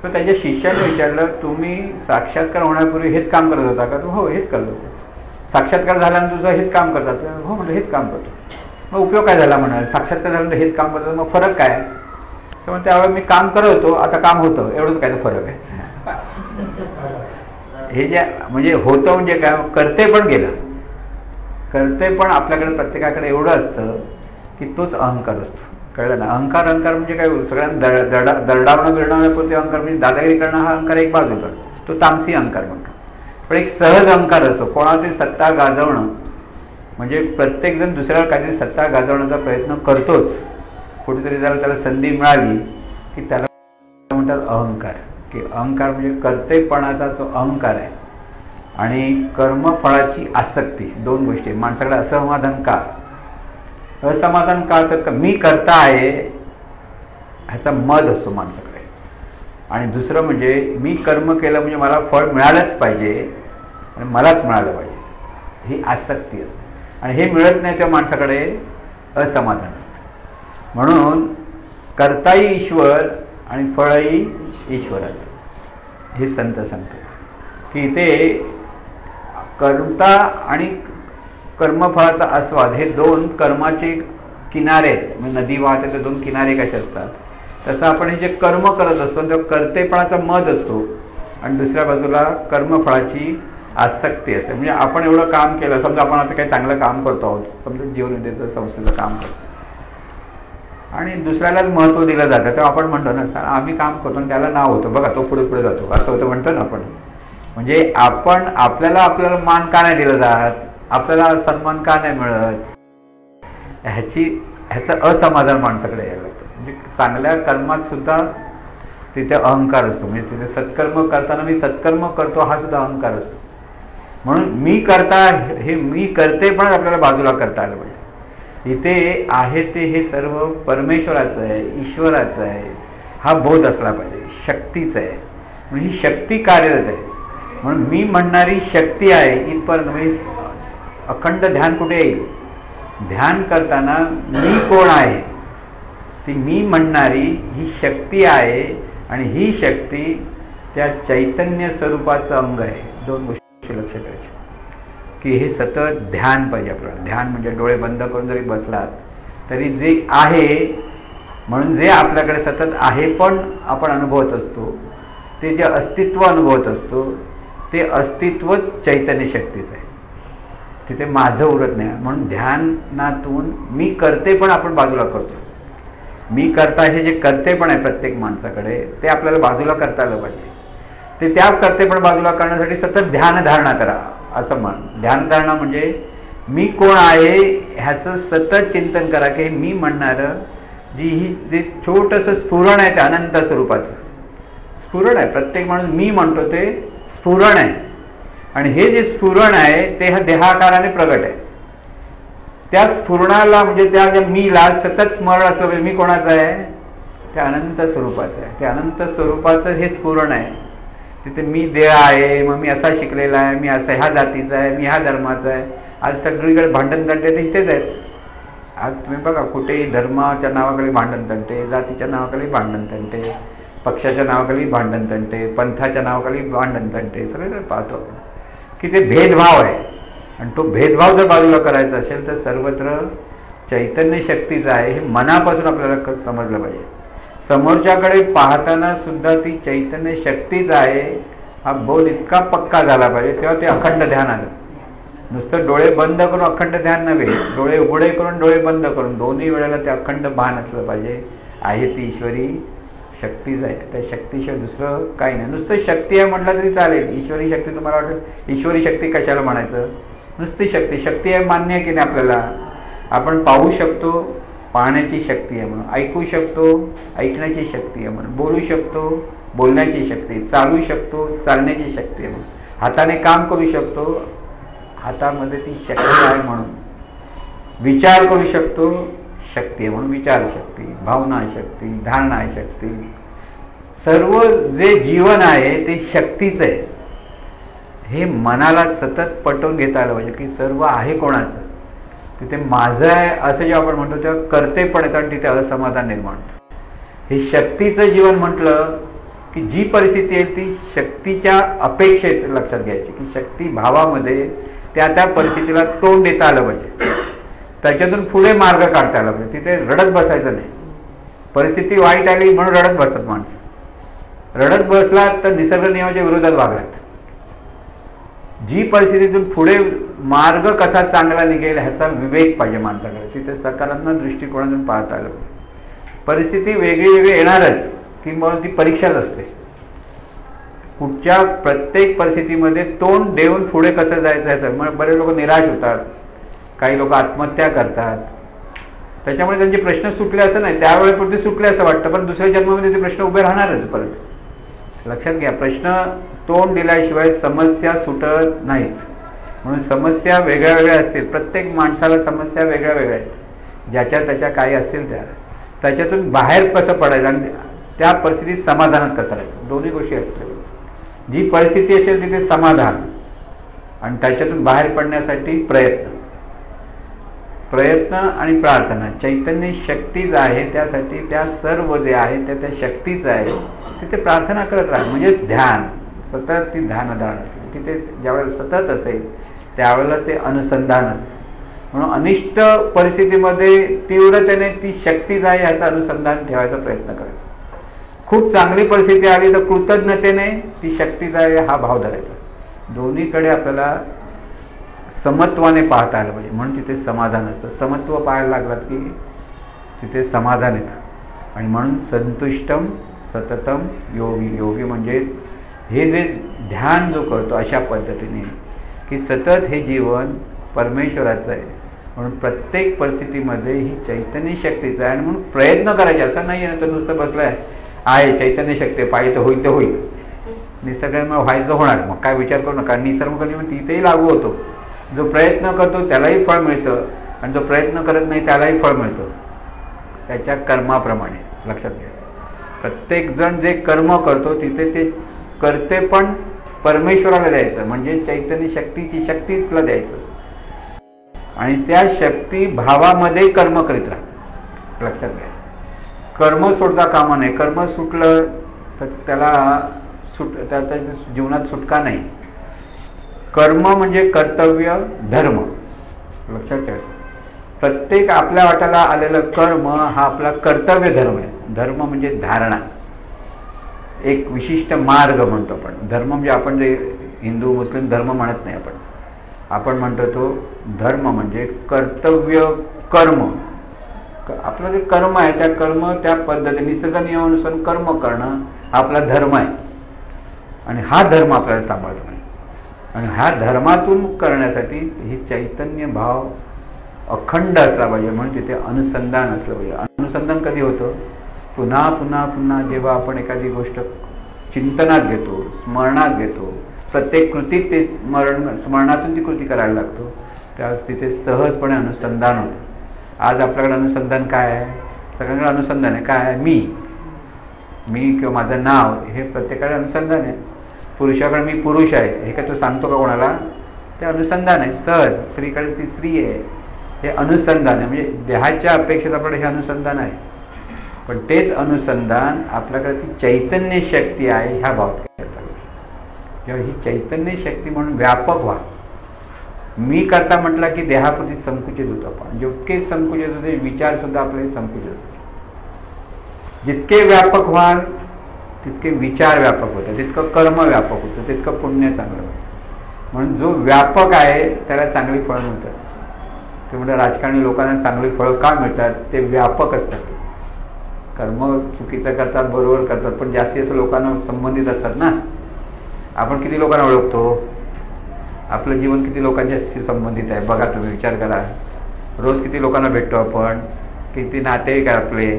तर त्यांच्या शिष्याने विचारलं, तुम्ही साक्षात्कार होण्यापूर्वी हेच काम करत होता का? तो हो, हेच करत होतो. साक्षात्कार झाल्यानंतर तुझं हेच काम करतात? हो म्हटलं, हेच काम करतो. मग उपयोग काय झाला म्हणाल? साक्षात्कार झाल्यानंतर हेच काम करतो, मग फरक काय? तर मग त्यावेळेस मी काम करत होतो, आता काम होतं, एवढंच काय तर फरक आहे. हे जे म्हणजे होतं म्हणजे काय? करते पण गेलं. करते पण आपल्याकडे प्रत्येकाकडे एवढं असतं की तोच अहंकार असतो. कळलं ना? अहंकार म्हणजे काय? सगळ्यांना दरडावणं बिरडावण्यापुरते अहंकार, म्हणजे दादागिरी करणं हा अहंकार एक बाजूला, तो तामसी अहंकार म्हणतो. पण एक सहज अहंकार असतो, कोणातरी सत्ता गाजवणं. म्हणजे प्रत्येकजण दुसऱ्यावर काहीतरी सत्ता गाजवण्याचा प्रयत्न करतोच. कुठेतरी त्याला संधी मिळाली की त्याला म्हणतात अहंकार. की अहंकार म्हणजे कर्तेपणाचा तो अहंकार आहे. आणि कर्मफळाची आसक्ती, दोन गोष्टी. माणसाकडे असमाधान का? असमाधान का? तर मी करता आहे ह्याचा मद असतो माणसाकडे. आणि दुसरं म्हणजे मी कर्म केलं म्हणजे मला फळ मिळालंच पाहिजे आणि मलाच मिळालं पाहिजे, ही आसक्ती असते. आणि हे मिळत नाही तेव्हा माणसाकडे असमाधान असतं. म्हणून कर्ताही ईश्वर आणि फळही ईश्वराचं, हे संत सांगतात. की ते कर्ता आणि कर्मफळाचा आस्वाद हे दोन कर्माचे किनारे आहेत. म्हणजे नदी वाहते ते दोन किनारे कसे असतात, तसं आपण हे जे कर्म करत असतो तेव्हा कर्तेपणाचा मद असतो आणि दुसऱ्या बाजूला कर्मफळाची आसक्ती असते. म्हणजे आपण एवढं काम केलं, समजा आपण आता काही चांगलं काम करतो आहोत, समजा जीवनविद्येचं संस्थेचं काम करतो आणि दुसऱ्यालाच महत्त्व दिलं जातं, तेव्हा आपण म्हणतो ना, आम्ही काम करतो आणि त्याला नाव होतं, बघा तो पुढे पुढे जातो, असं होतं म्हणतो ना आपण. म्हणजे आपण आपल्याला मान का नाही दिलं जात, आपल्याला सन्मान का नाही मिळत, ह्याचं असमाधान माणसाकडे यायला लागतं. म्हणजे चांगल्या कर्मात सुद्धा तिथे अहंकार असतो. म्हणजे तिथे सत्कर्म करताना मी सत्कर्म करतो हा सुद्धा अहंकार असतो. म्हणून मी करता, हे मी करते पण आपल्याला बाजूला करता आलं पाहिजे. इथे आहे ते हे सर्व परमेश्वराचं आहे, ईश्वराचं आहे, हा बोध असला पाहिजे, शक्तीचं आहे. म्हणून ही शक्ती कार्यरत आहे. म्हणून मी म्हणणारी शक्ती आहे इथपर्यंत. म्हणजे अखंड ध्यान कुठे येईल? ध्यान करताना मी कोण आहे, ती मी म्हणणारी ही शक्ती आहे आणि ही शक्ती त्या चैतन्य स्वरूपाचं अंग आहे. दोन गोष्टी लक्ष करायची की हे सतत ध्यान पाहिजे आपल्याला. ध्यान म्हणजे डोळे बंद करून जरी बसलात तरी जे आहे, म्हणून जे आपल्याकडे सतत आहे पण आपण अनुभवत असतो, ते जे अस्तित्व अनुभवत असतो ते अस्तित्वच चैतन्य शक्तीचं आहे. तिथे माझं उरत नाही. म्हणून ध्यानातून मी करते पण आपण बाजूला करतो. मी करता हे जे करते पण आहे प्रत्येक माणसाकडे, ते आपल्याला बाजूला करता आलं पाहिजे. ते त्या करते पण बाजूला करण्यासाठी सतत ध्यानधारणा करा असं म्हण. ध्यानधारणा म्हणजे मी कोण आहे ह्याचं सतत चिंतन करा की मी म्हणणारं जे छोटंसं स्फुरण आहे ते अनंत स्वरूपाचं स्फुरण आहे. प्रत्येक माणूस मी म्हणतो ते स्फुरण आहे. आणि हे जे स्फुरण आहे ते ह्या देहाकाराने प्रगट आहे. त्या स्फुरणाला म्हणजे त्या ज्या मीला सतत स्मरण असलं पाहिजे. मी कोणाचं आहे? त्या अनंत स्वरूपाचं आहे. त्या अनंत स्वरूपाचं हे स्फुरण आहे. तिथे मी देह आहे, मग मी असा शिकलेला आहे, मी असा ह्या जातीचा आहे, मी ह्या धर्माचा आहे. आज सगळीकडे भांडण तंटे ते इथेच आहेत. आज तुम्ही बघा कुठेही धर्माच्या नावाखाली भांडण तंटे, जातीच्या नावाखाली भांडण तंटे, पक्षाच्या नावाखाली भांडण तंटे, पंथाच्या नावाखाली भांडण तंटे, सगळे पाहतो आपण की ते भेदभाव आहे. आणि तो भेदभाव जर बाजूला करायचा असेल तर सर्वत्र चैतन्य शक्तीचा आहे हे मनापासून आपल्याला समजलं पाहिजे. समोरच्याकडे पाहताना सुद्धा ती चैतन्य शक्तीच आहे हा बोध इतका पक्का झाला पाहिजे, तेव्हा ते अखंड ध्यान आलं. नुसतं डोळे बंद करून अखंड ध्यान नव्हे, डोळे उघडे करून डोळे बंद करून दोन्ही वेळेला ते अखंड भान असलं पाहिजे. आहे ती ईश्वरी शक्तीच आहे. त्या शक्तीशिवाय दुसरं काही नाही. नुसतं शक्ती आहे म्हटलं तरी चालेल. ईश्वरी शक्ती तुम्हाला वाटतं ईश्वरी शक्ती कशाला म्हणायचं? नुसती शक्ती. शक्ती आहे मान्य आहे की नाही आपल्याला? आपण पाहू शकतो, पाहण्याची शक्ती आहे म्हणून. ऐकू शकतो, ऐकण्याची शक्ती आहे म्हणून. बोलू शकतो, बोलण्याची शक्ती. चालू शकतो, चालण्याची शक्ती आहे म्हणून. हाताने काम करू शकतो, हातामध्ये ती शक्ती आहे म्हणून. विचार करू शकतो, शक्ती आहे म्हणून विचार शक्ती. भावना शक्ती, धारणा शक्ती. सर्व जे जीवन आहे ते शक्तीच आहे. हे मनाला सतत पटवून घेता आलं पाहिजे की सर्व आहे कोणाचं. तिथे माझं आहे असं जेव्हा आपण म्हणतो तेव्हा कर्तेपण येतं आणि तिथे असमाधान निर्माण होतं. हे शक्तीचं जीवन म्हटलं की जी परिस्थिती आहे ती शक्तीच्या अपेक्षेत लक्षात घ्यायची की शक्ती भावामध्ये त्या परिस्थितीला तोंड देता आलं पाहिजे. त्याच्यातून पुढे मार्ग काढता आला पाहिजे. तिथे रडत बसायचं नाही. परिस्थिती वाईट आली म्हणून रडत बसतात माणसं. रडत बसलात तर निसर्ग नियमाच्या विरोधात वागलात. जी परिस्थितीतून पुढे मार्ग कसा चांगला निघेल ह्याचा विवेक पाहिजे माणसाकडे. तिथे सकारात्मक दृष्टिकोनातून पाहता आलं पाहिजे. परिस्थिती वेगळी वेगळी येणारच की मग ती परीक्षाच असते. कुठच्या प्रत्येक परिस्थितीमध्ये तोंड देऊन पुढे कसं जायचं ह्याचं. मग बरेच लोक निराश होतात, काही लोक आत्महत्या करतात. त्याच्यामुळे त्यांचे प्रश्न सुटले असं नाही, त्यावेळेपुरते सुटले असं वाटतं, पण दुसऱ्या जन्मामध्ये ते प्रश्न उभे राहणारच परत. लक्षात घ्या, प्रश्न तोंड दिल्याशिवाय समस्या सुटत नाहीत. म्हणून समस्या वेगळ्या वेगळ्या असतील. प्रत्येक माणसाला समस्या वेगळ्या वेगळ्या आहेत, ज्याच्या त्याच्या काही असतील त्याच्यातून बाहेर कसं पडायचं आणि त्या परिस्थितीत समाधानात कसं राहायचं. दोन्ही गोष्टी असतील. जी परिस्थिती असेल तिथे समाधान आणि त्याच्यातून बाहेर पडण्यासाठी प्रयत्न आणि प्रार्थना. चैतन्य शक्तीच आहे, त्यासाठी त्या सर्व जे आहे त्या शक्तीच आहे. तिथे प्रार्थना करत राहा म्हणजे ध्यान. सतत ती ध्यानधारणा असते. तिथे ज्यावेळेला सतत असेल त्यावेळेला ते अनुसंधान असते. म्हणून अनिष्ट परिस्थितीमध्ये तीव्रतेने ती शक्तीच आहे ह्याचं अनुसंधान ठेवायचा प्रयत्न करायचा. खूप चांगली परिस्थिती आली तर कृतज्ञतेने ती शक्तीच आहे हा भाव धरायचा. दोन्हीकडे आपल्याला समत्वाने पाहता आलं पाहिजे. म्हणून तिथे समाधान असतं. समत्व पाहायला लागलात की तिथे समाधान येतं. आणि म्हणून संतुष्टम सततम योगी. योगी म्हणजे हे जे ध्यान जो करतो अशा पद्धतीने की सतत हे जीवन परमेश्वराचं आहे. म्हणून प्रत्येक परिस्थितीमध्ये ही चैतन्य शक्तीचं आहे. आणि म्हणून प्रयत्न करायचे. असं नाही आहे तर नुसतं बसलाय आहे चैतन्य शक्ती पाहिजे तर होईल तर होईल. निसर्गामुळे व्हायचं होणार. मग काय विचार करू नका. निसर्ग तिथेही लागू होतो. जो प्रयत्न करतो त्यालाही फळ मिळतं आणि जो प्रयत्न करत नाही त्यालाही फळ मिळतं त्याच्या कर्माप्रमाणे. लक्षात घ्या, प्रत्येक जण जे कर्म करतो तिथे ते करते पण परमेश्वराला द्यायचं म्हणजे चैतन्य शक्तीची शक्तीला द्यायचं आणि त्या शक्ती भावामध्ये कर्म करीत राहा. लक्षात घ्या, कर्म सोडता कामा नाही. कर्म सुटलं तर त्याच्या जीवनात सुटका नाही. कर्म म्हणजे कर्तव्य धर्म. लक्षात ठेवायचं, प्रत्येक आपल्या वाट्याला आलेलं कर्म हा आपला कर्तव्य धर्म आहे. धर्म म्हणजे धारणा, एक विशिष्ट मार्ग म्हणतो आपण. धर्म म्हणजे आपण जे हिंदू मुस्लिम धर्म म्हणत नाही, आपण म्हणतो तो धर्म म्हणजे कर्तव्य कर्म. आपलं जे कर्म आहे त्या कर्म त्या पद्धतीने निसर्ग नियमानुसार कर्म करणं हा आपला धर्म आहे. आणि हा धर्म आपल्याला सांभाळतो नाही. आणि ह्या धर्मातून करण्यासाठी ही चैतन्य भाव अखंड असला पाहिजे. म्हणून तिथे अनुसंधान असलं पाहिजे. अनुसंधान कधी होतं? पुन्हा पुन्हा पुन्हा जेव्हा आपण एखादी गोष्ट चिंतनात घेतो, स्मरणात घेतो, प्रत्येक कृतीत ते स्मरणातून ती कृती करायला लागतो, त्यावेळेस तिथे सहजपणे अनुसंधान होतं. आज आपल्याकडे अनुसंधान काय आहे? सगळ्यांकडे अनुसंधान आहे. काय आहे? मी किंवा माझं नाव हे प्रत्येकाकडे अनुसंधान आहे. पुरुषाकडे मी पुरुष आहे हे काय तो सांगतो का कोणाला? ते अनुसंधान आहे सहज. स्त्रीकडे ती स्त्री आहे हे अनुसंधान आहे. म्हणजे देहाच्या अपेक्षेत आपल्याकडे हे अनुसंधान आहे. पण तेच अनुसंधान आपल्याकडे ती चैतन्य शक्ती आहे ह्या भावात करतात. जेव्हा ही चैतन्य शक्ती म्हणून व्यापक व्हा. मी करता म्हटलं की देहाप्रती संकुचित होतो आपण. जितके संकुचित होते विचार सुद्धा आपले संकुचित होते. जितके व्यापक व्हाल तितके विचार व्यापक होतात, तितकं कर्म व्यापक होतं, तितकं पुण्य चांगलं होतं. म्हणून जो व्यापक आहे त्याला चांगली फळं मिळतात. ते म्हणजे राजकारणी लोकांना चांगली फळं का मिळतात? ते व्यापक असतात. कर्म चुकीचं करतात, बरोबर करतात, पण जास्तीत लोकांना संबंधित असतात ना. आपण किती लोकांना ओळखतो? आपलं जीवन किती लोकांच्याशी संबंधित आहे बघा तुम्ही, विचार करा. रोज किती लोकांना भेटतो आपण, किती नातेवाईक आहे आपले.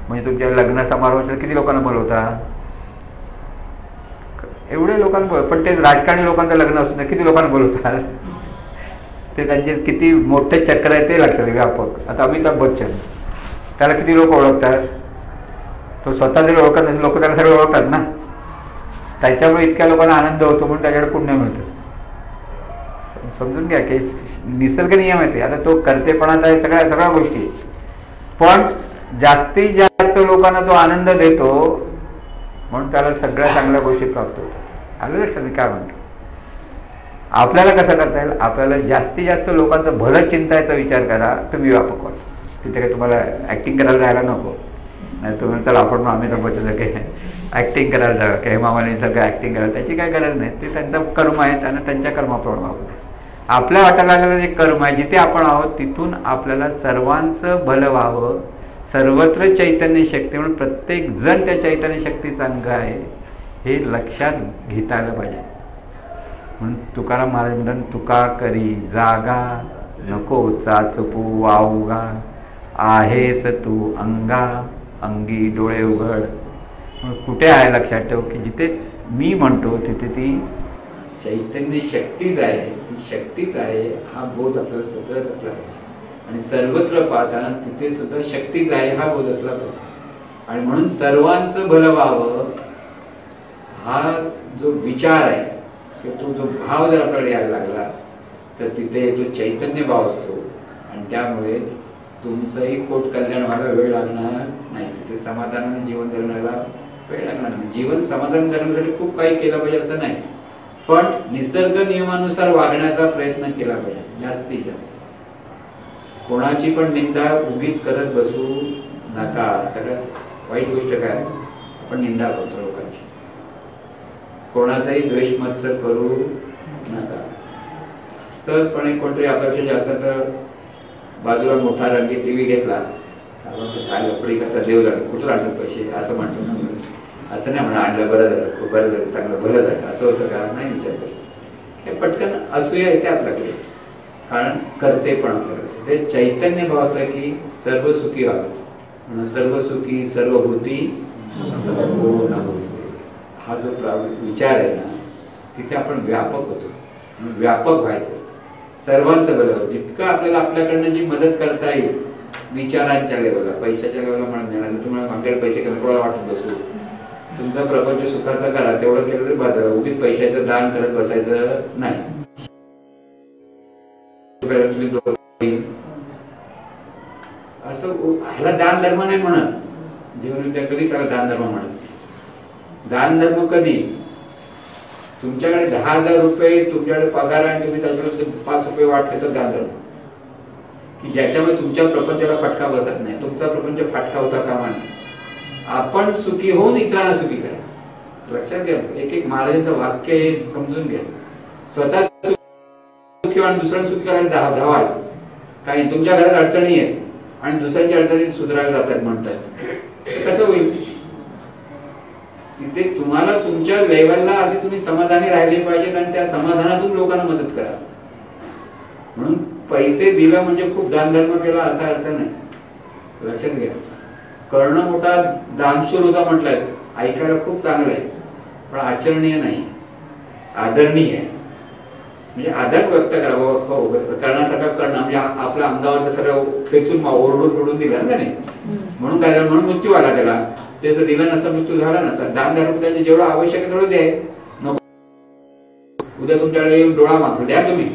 म्हणजे तुमच्या लग्न समारोहात किती लोकांना बोलवता? एवढे लोकांना बोलव. पण ते राजकारणी लोकांचं लग्न असून किती लोकांना बोलवतात? ते त्यांचे किती मोठे चक्र आहे ते लक्षात व्यापक. आता अमिताभ बच्चन, त्याला किती लोक ओळखतात? तो स्वतः जरी ओळखत नाही, लोक त्याला सगळे ओळखतात ना. त्याच्यामुळे इतक्या लोकांना आनंद होतो म्हणून त्याच्याकडे पुण्य मिळतं. समजून घ्या की निसर्ग नियम आहे ते. आता तो करतेपणाचा आहे सगळ्या गोष्टी, पण जास्तीत जास्त लोकांना तो आनंद देतो म्हणून त्याला सगळ्या चांगल्या गोष्टी प्राप्त होतात. आलं लक्षात काय म्हणतो? आपल्याला कसं करता येईल? आपल्याला जास्तीत जास्त लोकांचं भलं चिंतायचा विचार करा. तुम्ही व्यापक व्हा. तिथे काही तुम्हाला ऍक्टिंग करायला जायला नको. नाही तुम्ही चला आपण अमिताभ बच्चन काही ऍक्टिंग करायला जावं, काही हेमामालिनी सगळं ऍक्टिंग करायला, त्याची काही गरज नाही. ते त्यांचं कर्म आहे, त्यांना त्यांच्या कर्माप्रमाणे वागू. आपल्या वाटायला लागलेलं जे कर्म आहे, जिथे आपण आहोत तिथून आपल्याला सर्वांचं भलं व्हावं. सर्वत्र चैतन्य शक्ती म्हणून प्रत्येक जण त्या चैतन्य शक्तीचा अंग आहे हे लक्षात घेता आलं पाहिजे. म्हणून तुकाराम महाराज म्हणतात, तुका करी जागा नको चाचपू वावगा, आहेस तू अंगा अंगी डोळे उघड. कुठे आहे लक्षात ठेव की जिथे मी म्हणतो तिथे ती चैतन्य शक्तीच आहे. ती शक्तीच आहे हा बोध आपल्याला सतत असला पाहिजे. आणि सर्वत्र पाहताना तिथे सुद्धा शक्तीच आहे हा बोध असला पाहिजे. आणि म्हणून सर्वांचं भलं व्हावं हा जो विचार आहे, तो जो भाव जर आपल्याला यायला लागला तर तिथे जो चैतन्य भाव असतो. आणि त्यामुळे तुमचंही कोट कल्याण व्हायला वेळ लागणार नाही. तिथे समाधानाने जीवन जगण्याला वेळ लागणार नाही. जीवन समाधान जगण्यासाठी खूप काही केलं पाहिजे असं नाही, पण निसर्ग नियमानुसार वागण्याचा प्रयत्न केला पाहिजे जास्तीत जास्त. कोणाची पण निंदा उगीच करत बसू नका. सगळ्यात वाईट गोष्ट काय, आपण निंदा करतो लोकांची. कोणाचाही द्वेष मत्सर करू नका. सहजपणे कोणतरी अपेक्षा जास्त तर बाजूला मोठा रंगी टीव्ही घेतला, काय लपडी करता देव झालं, कुठं आणलं पैसे असं म्हणतो ना. असं नाही म्हणा आणलं बरं झालं, खूप बरं झालं, चांगलं भलं झालं असं होतं का? नाही विचार करत. हे पटकन असूया येते आपल्याकडे, कारण करते पण आपल्याकडे ते चैतन्य भाव असला की सर्व सुखी व्हावं. म्हणून सर्व सुखी सर्वभूती हा जो विचार आहे ना, तिथे आपण व्यापक होतो. व्यापक व्हायचं असतं. सर्वांचं भलं. जितकं आपल्याला आपल्याकडनं जी मदत करता येईल विचारांच्या लेवलला, पैशाच्या लेवलला म्हणत नाही. तुम्हाला आपल्याला पैसे कमी कोणाला वाटत बसू. तुमचा प्रपंच सुखाचा करा, तेवढं केलं तरी बाजारा. उगीच पैशाचं दान करत बसायचं नाही. असं ह्याला दान धर्म नाही म्हणत. जीवनविद्या कधी त्याला दान धर्म म्हणत. दान धर्म कधी तुमच्याकडे 10,000 रुपये तुमच्याकडे पगार आणि तुम्ही त्याच्याकडे 5 रुपये वाटले तर दान धर्म, की ज्याच्यामुळे तुमच्या प्रपंचाला फटका बसत नाही. तुमचा प्रपंच फटका होता कामा नये. आपण सुखी होऊन इतरांना सुखी करा. लक्षात घ्या. एक महाराजांचं वाक्य हे समजून घ्या. स्वतः सुखी आणि दुसऱ्यांना सुखी करायला धावाल. काही तुमच्या घरात अडचणी आहेत आणि दुसऱ्यांच्या अडचणी सुधारायला जातात म्हणतात, कसं होईल? तिथे तुम्हाला तुमच्या लेवलला आधी तुम्ही समाधानी राहिले पाहिजेत आणि त्या समाधानातून लोकांना मदत करा. म्हणून पैसे दिलं म्हणजे खूप दानधर्म केला असा अर्थ नाही. लक्षात घ्या. कर्ण मोठा दानशूर होता म्हटलंय, ऐकायला खूप चांगलं आहे पण आचरणीय नाही. आदरणीय आहे. म्हणजे आदर व्यक्त करावं हो करण्यासारखं करणं म्हणजे आपल्या अंगावरचं सगळं खेचून ओरडून तोडून दिलं ना नाही म्हणून काय झालं म्हणून मृत्यू आला त्याला. ते जर दिलं नसतं मृत्यू झाला नसता. दान धर्म जेवढं आवश्यक आहे तेवढं द्याय नको. उद्या तुमच्याकडे येऊन डोळा मागतो द्या तुम्ही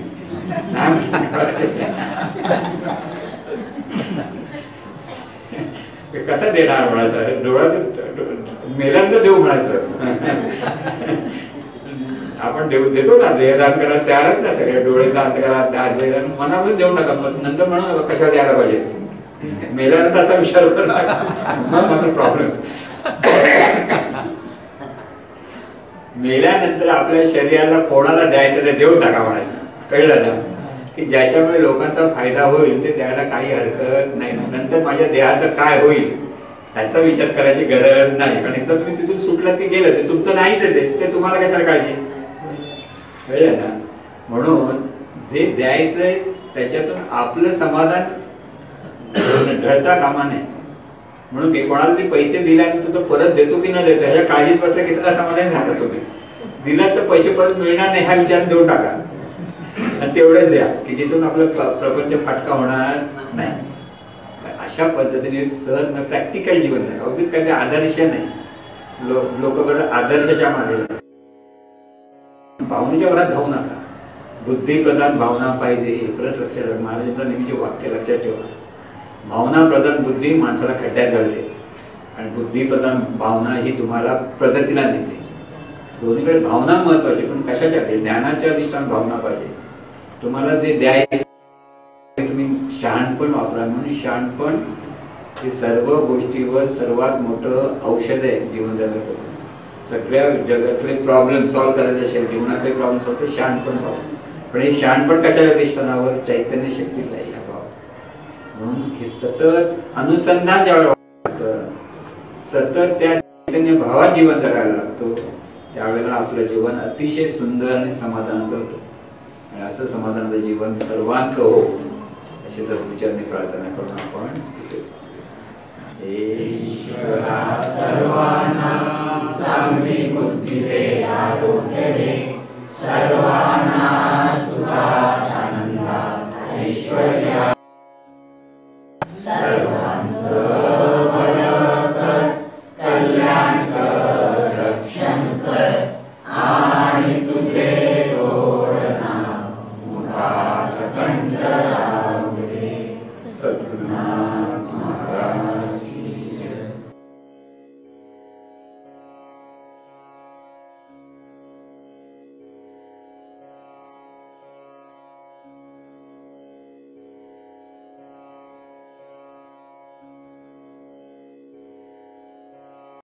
कसं देणार म्हणायचं डोळा मेल्यानंतर देऊ म्हणायचं. आपण देतो ना देहदान करायला तयारच ना सगळे डोळे दान करायला देहदान मनामध्ये देऊ नका नंतर म्हणू नका कशा द्यायला पाहिजे मेल्यानंतर असा विचार करणार प्रॉब्लेम. मेल्यानंतर आपल्या शरीराला कोणाला द्यायचं ते देऊ टाका म्हणायचं. कळलं ना की ज्याच्यामुळे लोकांचा फायदा होईल ते द्यायला काही हरकत नाही. नंतर माझ्या देहाचं काय होईल त्याचा विचार करायची गरज नाही. कारण एकदा तुम्ही तिथून सुटलं की गेलं ते तुमचं नाहीच ते तुम्हाला कशाला काळजी. कळलं ना. म्हणून जे द्यायचंय त्याच्यातून आपलं समाधान ढळता कामा नये. म्हणून कोणाला ते पैसे दिल्यानंतर तो परत देतो की न देतो ह्याच्या काळजीत बसला की सगळं समाधान झालं. तुम्ही दिला तर पैसे परत मिळणार नाही हा विचार देऊन टाका आणि तेवढेच द्या की जिथून आपलं प्रपंच फाटका होणार नाही. अशा पद्धतीने सहज प्रॅक्टिकल जीवन झालं. अगदीच काही आदर्श नाही. लोक आदर्शाच्या मागे भावनेच्या वरात धावू नका. बुद्धिप्रधान भावना पाहिजे हे परत लक्षात ठेवा. महाराजांचं नेहमीचे वाक्य लक्षात ठेवा. भावना प्रधान बुद्धी माणसाला खड्ड्यात घालते आणि बुद्धिप्रधान भावना ही तुम्हाला प्रगतीला नेते. दोन्हीकडे भावना महत्वाची पण कशाच्या ज्ञानाच्या अधिष्ठान भावना पाहिजे. तुम्हाला जे द्यायचे तुम्ही शहाणपण वापरा. म्हणून शहाणपण हे सर्व गोष्टीवर सर्वात मोठं औषध आहे जीवन जगत असतं. सगळ्या जगातले प्रॉब्लेम सॉल्व्ह करायचे असेल जीवनातले प्रॉब्लेम सॉल्व्ह शहाणपण व्हावं. पण हे शहाणपण कशाच्या अधिष्ठानावर चैतन्य शक्तीच आहे या भाव. म्हणून हे सतत अनुसंधान ज्यावेळेला लागतं सतत त्या चैतन्य भावात जीवन जगायला लागतो त्यावेळेला आपलं जीवन अतिशय सुंदर आणि समाधान करतो. आणि असं समाधानाचं जीवन सर्वांचं हो अशी सद्विचारने प्रार्थना करून आपण ईश्वरा सर्वांना